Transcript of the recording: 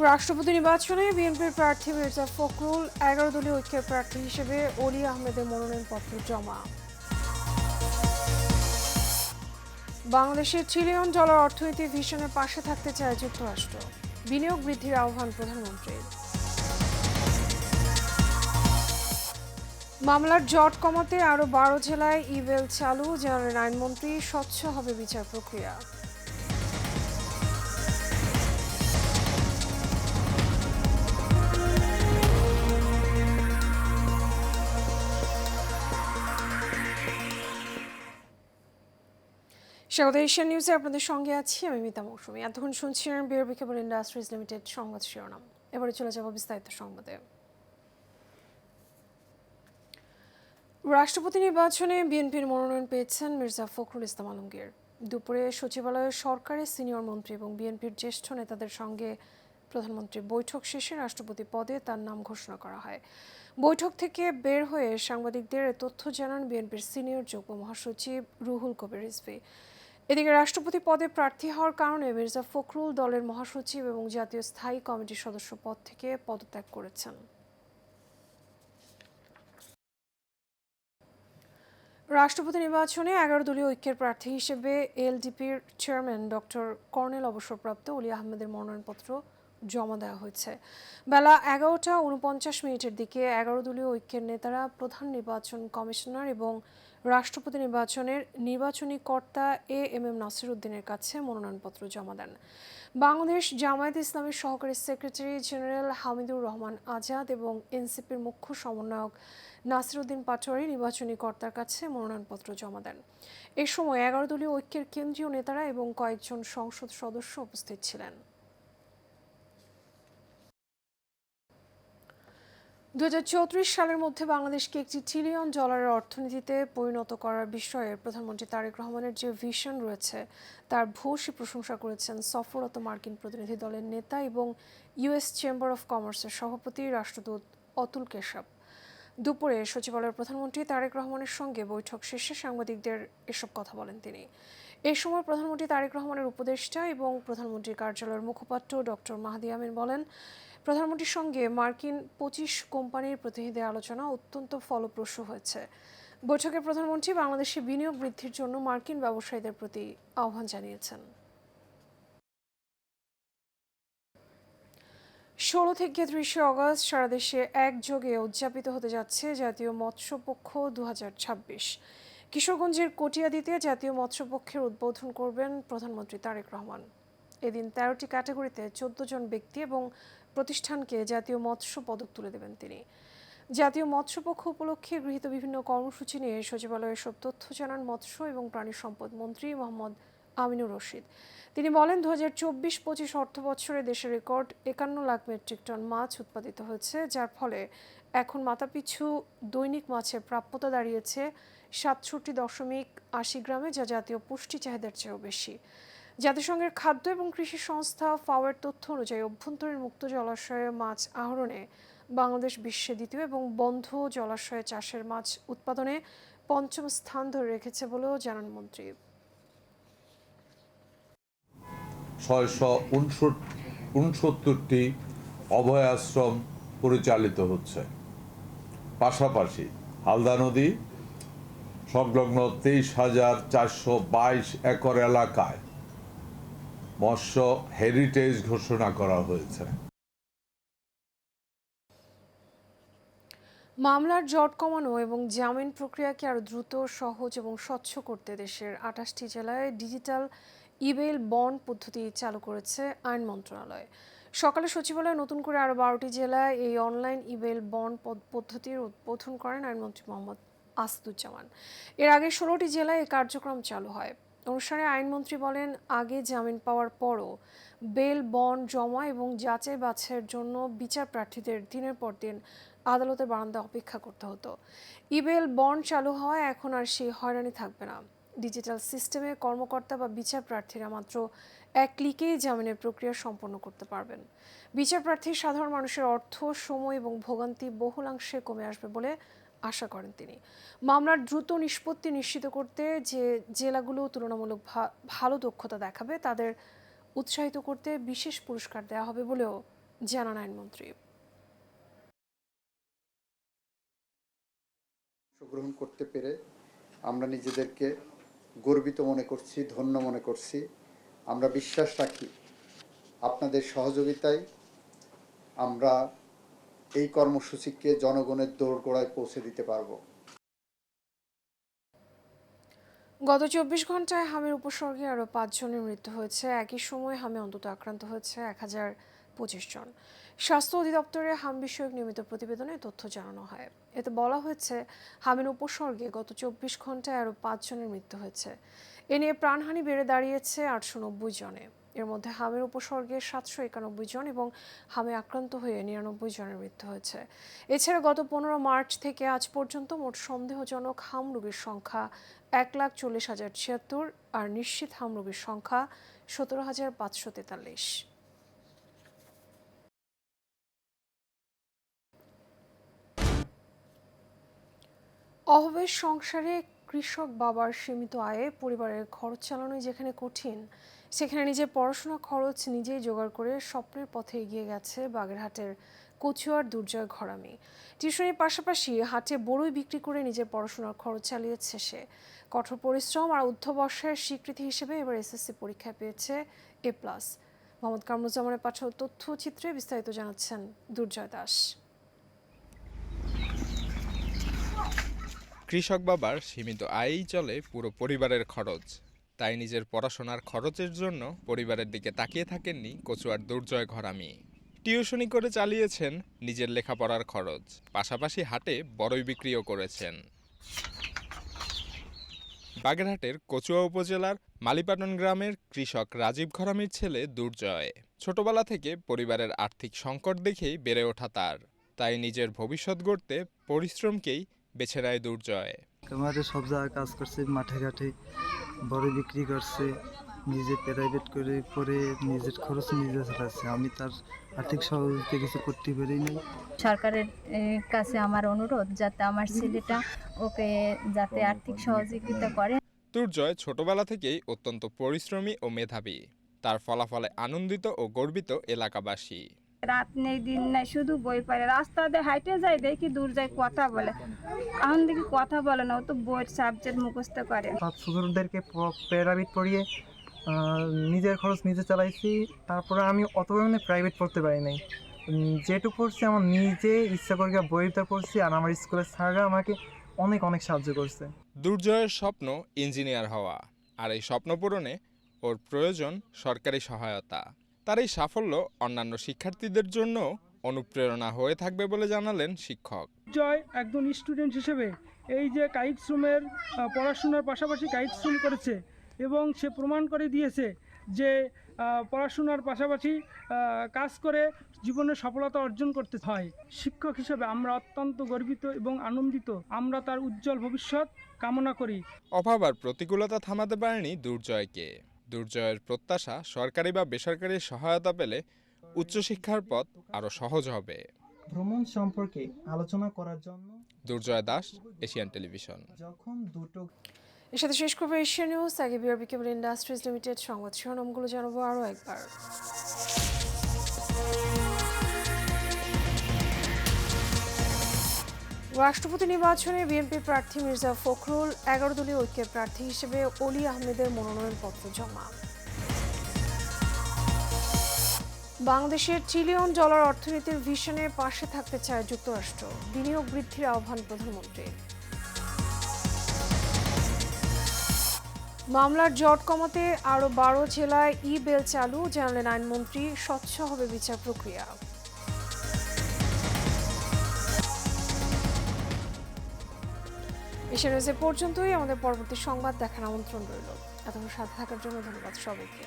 রাষ্ট্রপতি নির্বাচনে বিএনপির প্রার্থী মির্জা ফখরুল 11 দলীয় ঐক্যের প্রার্থী হিসেবে অলি আহমেদের মনোনয়নপত্র জমা। বাংলাদেশের ট্রিলিয়ন ডলার অর্থনীতি ভিশনের পাশে থাকতে চায় যুক্তরাষ্ট্র, বিনিয়োগ বৃদ্ধির আহ্বান প্রধানমন্ত্রীর। মামলার জট কমাতে আরও 12 জেলায় ইবেল চালু, জানালেন আইনমন্ত্রী। স্বচ্ছ হবে বিচার প্রক্রিয়া। স্বাগত এশিয়ান নিউজে আপনাদের সঙ্গে আছি আমি মিতা মৌসুমী। এতক্ষণ শুনছিলেন বিআরবি কেবল ইন্ডাস্ট্রিজ লিমিটেড সংবাদ শিরোনাম। এবারে চলে যাব বিস্তারিত সংবাদে। রাষ্ট্রপতি নির্বাচনে বিএনপির মনোনয়ন পেয়েছেন মির্জা ফখরুল ইসলাম আলমগীর। দুপুরে সচিবালয়ে সরকারের সিনিয়র মন্ত্রী এবং বিএনপির জ্যেষ্ঠ নেতাদের সঙ্গে প্রধানমন্ত্রীর বৈঠক শেষে রাষ্ট্রপতি পদে তার নাম ঘোষণা করা হয়। বৈঠক থেকে বের হয়ে সাংবাদিকদের তথ্য জানান বিএনপির সিনিয়র যুগ্ম মহাসচিব রুহুল কবির রিজভী। এদিকে রাষ্ট্রপতি পদে প্রার্থী হওয়ার কারণে মির্জা ফখরুল দলের মহাসচিব এবং জাতীয় স্থায়ী কমিটির সদস্য পদ থেকে পদত্যাগ করেছেন। রাষ্ট্রপতি নির্বাচনে 11 দলীয় ঐক্যের প্রার্থী হিসেবে এলডিপির চেয়ারম্যান ডক্টর কর্নেল অবসরপ্রাপ্ত অলি আহমেদের মনোনয়নপত্র জমা দেওয়া হয়েছে। বেলা 11:49 দিকে 11 দলীয় ঐক্যের নেতারা প্রধান নির্বাচন কমিশনার এবং রাষ্ট্রপতি নির্বাচনের নির্বাচনী কর্তা এম নাসির উদ্দিনের কাছে মনোনয়নপত্র জমা দেন। বাংলাদেশ জামায়াত ইসলামের সহকারী সেক্রেটারি জেনারেল হামিদুর রহমান আজাদ এবং এনসিপির মুখ্য সমন্বয়ক নাসিরউদ্দিন পাটোয়ারি নির্বাচনী কর্তার কাছে মনোনয়নপত্র জমা দেন। এ সময় 11 দলীয় ঐক্যের কেন্দ্রীয় নেতারা এবং কয়েকজন সংসদ সদস্য উপস্থিত ছিলেন। 2034 সালের মধ্যে বাংলাদেশকে একটি ট্রিলিয়ন ডলারের অর্থনীতিতে পরিণত করার বিষয়ে প্রধানমন্ত্রী তারেক রহমানের যে ভিশন রয়েছে তার ভূয়সী প্রশংসা করেছেন সফররত মার্কিন প্রতিনিধি দলের নেতা এবং ইউএস চেম্বার অফ কমার্সের সভাপতি রাষ্ট্রদূত অতুল কেশব। দুপুরে সচিবালয়ের প্রধানমন্ত্রী তারেক রহমানের সঙ্গে বৈঠক শেষে সাংবাদিকদের এসব কথা বলেন তিনি। এ সময় প্রধানমন্ত্রী তারেক রহমানের উপদেষ্টা এবং প্রধানমন্ত্রীর কার্যালয়ের মুখপাত্র ডক্টর মাহদি আমিন বলেন, প্রধানমন্ত্রীর সঙ্গে মার্কিন 25 কোম্পানির প্রতিনিধিদের আলোচনা অত্যন্ত ফলপ্রসূ হয়েছে। বৈঠকে প্রধানমন্ত্রী বাংলাদেশে বিনিয়োগ বৃদ্ধির জন্য মার্কিন ব্যবসায়ীদের প্রতি আহ্বান জানিয়েছেন। 16 থেকে 30 অগস্ট সারা দেশে একযোগে উদযাপিত হতে যাচ্ছে জাতীয় মৎস্যপক্ষ 2026। কিশোরগঞ্জের কটিয়াদীতে জাতীয় মৎস্যপক্ষের উদ্বোধন করবেন প্রধানমন্ত্রী তারেক রহমান। এদিন 13টি ক্যাটাগরিতে 14 জন ব্যক্তি এবং প্রতিষ্ঠানকে জাতীয় মৎস্য পদক তুলে দেবেন তিনি। জাতীয় মৎস্যপক্ষ উপলক্ষে গৃহীত বিভিন্ন কর্মসূচি নিয়ে সচিবালয়ে সব তথ্য জানান মৎস্য এবং প্রাণী সম্পদ মন্ত্রী মোহাম্মদ আমিনুর রশিদ। তিনি বলেন, 2024-25 অর্থ বছরে দেশের রেকর্ড 51 লাখ মেট্রিক টন মাছ উৎপাদিত হয়েছে, যার ফলে এখন মাথাপিছু দৈনিক মাছের প্রাপ্যতা দাঁড়িয়েছে 67.80 গ্রামে, যা জাতীয় পুষ্টি চাহিদার চেয়েও বেশি। জাতিসংঘের খাদ্য এবং কৃষি সংস্থা ফাওয়ের তথ্য অনুযায়ী অভ্যন্তরীণ মুক্ত জলাশয়ে মাছ আহরণে বাংলাদেশ বিশ্বে দ্বিতীয় এবং বন্ধ জলাশয়ে চাষের মাছ উৎপাদনে 5ম স্থান ধরে রেখেছে বলেও জানান মন্ত্রী। 669টি অভয়াশ্রম পরিচালিত হচ্ছে। পাশাপাশি হালদা নদী সংলগ্ন 23,422 একর এলাকায় মৎস্য হেরিটেজ ঘোষণা করা হয়েছে। মামলার জট কমানো এবং জামিন প্রক্রিয়াকে আরও দ্রুত, সহজ এবং স্বচ্ছ করতে দেশের 28টি জেলায় ডিজিটাল ইবেল বন্ড পদ্ধতি চালু করেছে আইন মন্ত্রণালয়। সকালে সচিবালয়ে নতুন করে আরও 12টি জেলায় এই অনলাইন ইবেল বন্ড পদ্ধতির উদ্বোধন করেন আইনমন্ত্রী মোহাম্মদ আসাদুজ্জামান। এর আগে 16টি জেলায় এই কার্যক্রম চালু হয়। অনুষ্ঠানে আইনমন্ত্রী বলেন, আগে জামিন পাওয়ার পরও বেল বন্ড জমা এবং যাচাই বাছাইয়ের জন্য বিচার প্রার্থীদের দিনের পর দিন আদালতের বারান্দায় অপেক্ষা করতে হতো। ইবেল বন্ড চালু হওয়ায় এখন আর সেই হয়রানি থাকবে না। ডিজিটাল সিস্টেমে কর্মকর্তা বা বিচার প্রার্থীরা মাত্র এক ক্লিকেই জামিনের প্রক্রিয়া সম্পন্ন করতে পারবেন। বিচার প্রার্থী সাধারণ মানুষের অর্থ, সময় এবং ভোগান্তি বহুলাংশে কমে আসবে বলে আশা করেন তিনি। মামলার দ্রুত নিষ্পত্তি নিশ্চিত করতে যে জেলাগুলো তুলনামূলক ভালো দক্ষতা দেখাবে তাদের উৎসাহিত করতে বিশেষ পুরস্কার দেওয়া হবে বলেও জানান আইনমন্ত্রী। অংশগ্রহণ করতে পেরে আমরা নিজেদেরকে গর্বিত মনে করছি, ধন্য মনে করছি। আমরা বিশ্বাস রাখি আপনাদের সহযোগিতায় আমরা এই কর্মসূচিকে জনগণের দোরগোড়ায় পৌঁছে দিতে পারব। গত 24 ঘন্টায় হামির উপসর্গে আরও 5 জনের মৃত্যু হয়েছে। একই সময় হামে অন্তত আক্রান্ত হয়েছে 1025 জন। স্বাস্থ্য অধিদপ্তরের হাম বিষয়ক নিয়মিত প্রতিবেদনে তথ্য জানানো হয়। এতে বলা হয়েছে হামির উপসর্গে গত 24 ঘন্টায় আরও 5 জনের মৃত্যু হয়েছে। এ নিয়ে প্রাণহানি বেড়ে দাঁড়িয়েছে 890 জনে। এর মধ্যে হামের উপসর্গে 791 জন এবং হামে আক্রান্ত হয়ে 99 জনের মৃত্যু হয়েছে। এছাড়া গত 15 মার্চ থেকে আজ পর্যন্ত মোট সন্দেহজনক হাম রোগীর সংখ্যা 1,40,076 আর নিশ্চিত হাম রোগীর সংখ্যা 17,543। অহবেশ সংসারে কৃষক বাবার সীমিত আয়ে পরিবারের খরচ চালানোই যেখানে কঠিন, সেখানে নিজের পড়াশোনা খরচ নিজেই জোগাড় করে স্বপ্নের পথে এগিয়ে গেছে বাগেরহাটের কচুয়ার দুর্জয় ঘরামি। টিউশনির পাশাপাশি হাটে বড়ই বিক্রি করে নিজের পড়াশোনার খরচ চালিয়েছে সে। কঠোর পরিশ্রম আর অধ্যবসায়ের স্বীকৃতি হিসেবে এবার এসএসসি পরীক্ষায় পেয়েছে A+। মোহাম্মদ কামরুজ্জামানের পাঠানো তথ্যচিত্রে বিস্তারিত জানাচ্ছেন দুর্জয় দাস। কৃষক বাবার সীমিত আয়েই চলে পুরো পরিবারের খরচ। তাই নিজের পড়াশোনার খরচের জন্য পরিবারের দিকে তাকিয়ে থাকেননি কচুয়ার দুর্জয় ঘরামি। টিউশনি করে চালিয়েছেন নিজের লেখাপড়ার খরচ, পাশাপাশি হাটে বড়ই বিক্রিও করেছেন। বাগেরহাটের কচুয়া উপজেলার মালিপাটন গ্রামের কৃষক রাজীব ঘরামির ছেলে দুর্জয়। ছোটবেলা থেকে পরিবারের আর্থিক সংকট দেখেই বেড়ে ওঠা তার, তাই নিজের ভবিষ্যৎ গড়তে পরিশ্রমকেই বেছে নেয় দুর্জয়। আমাদের সব জায়গায় কাজ করছে, মাঠে ঘাটে বড় বিক্রি করছে, নিজে প্রাইভেট করে পরে নিজের খরচ নিজে চালাচ্ছে। আমি তার আর্থিক সহযোগিতা কিছু করতে পারি নাই। সরকারের কাছে আমার অনুরোধ যাতে আমার ছেলেটা ওকে যাতে আর্থিক সহযোগিতা করে। দুর্জয় ছোটবেলা থেকেই অত্যন্ত পরিশ্রমী ও মেধাবী। তার ফলাফলে আনন্দিত ও গর্বিত এলাকাবাসী। রাত নেই দিন নাই শুধু বই পড়ে, রাস্তা দিয়ে হাইটে যায় দেখি দূর যায় কথা বলে, এখন দেখি কথা বলে না, ও তো বইয়ের সাবজেক্ট মুখস্থ করে। ছাত্রদেরকে প্রাইভেট পড়িয়ে নিজের খরচ নিজে চালাইছি। তারপরে আমি অত পরিমাণে প্রাইভেট পড়তে পারি নাই, যেটুকু পড়ছি আমার নিজে ইচ্ছা করে বইটা পড়ছি। আর আমার স্কুলের স্যাররা আমাকে অনেক অনেক সাহায্য করছে। দুর্জয়ের স্বপ্ন ইঞ্জিনিয়ার হওয়া, আর এই স্বপ্ন পূরণে ওর প্রয়োজন সরকারি সহায়তা। তার এই সাফল্য অন্যান্য শিক্ষার্থীদের জন্য অনুপ্রেরণা হয়ে থাকবে বলে জানালেন শিক্ষক। জয় একজন স্টুডেন্ট হিসেবে এই যে কায়িক শ্রমের পড়াশোনার পাশাপাশি কায়িক শ্রম করেছে এবং সে প্রমাণ করে দিয়েছে যে পড়াশোনার পাশাপাশি কাজ করে জীবনে সফলতা অর্জন করতে হয়। শিক্ষক হিসেবে আমরা অত্যন্ত গর্বিত এবং আনন্দিত। আমরা তার উজ্জ্বল ভবিষ্যৎ কামনা করি। অভাব আর প্রতিকূলতা থামাতে পারেনি দুর্জয়কে। দুর্জয়ের প্রত্যাশা সরকারি বা বেসরকারি সহায়তা পেলে উচ্চশিক্ষার পথ আরও সহজ হবে। ভ্রমণ সম্পর্কে আলোচনা করার জন্য দুর্জয় দাস, এশিয়ান টেলিভিশন। যখন দুটো এর সাথে শেষ করবো এশিয়া নিউজ। আগে বিআরবি কেবল ইন্ডাস্ট্রিজ লিমিটেড সংবাদ শিরোনামগুলো জানাবো আরও একবার। রাষ্ট্রপতি নির্বাচনে বিএনপি প্রার্থী মির্জা ফখরুল 11 দলীয় ঐক্যের প্রার্থী হিসেবে অলি আহমেদের মনোনয়নপত্র জমা। বাংলাদেশের $1 ট্রিলিয়ন অর্থনীতির ভিশনের পাশে থাকতে চায় যুক্তরাষ্ট্র, বিনিয়োগ বৃদ্ধির আহ্বান প্রধানমন্ত্রীর। মামলার জট কমাতে আরও 12 জেলায় ই-বেল চালু, জানালেন আইনমন্ত্রী। স্বচ্ছ হবে বিচার প্রক্রিয়া। এশিয়া নিউজে পর্যন্তই। আমাদের পরবর্তী সংবাদ দেখার আমন্ত্রণ রইল। এতক্ষণ সাথে থাকার জন্য ধন্যবাদ সবাইকে।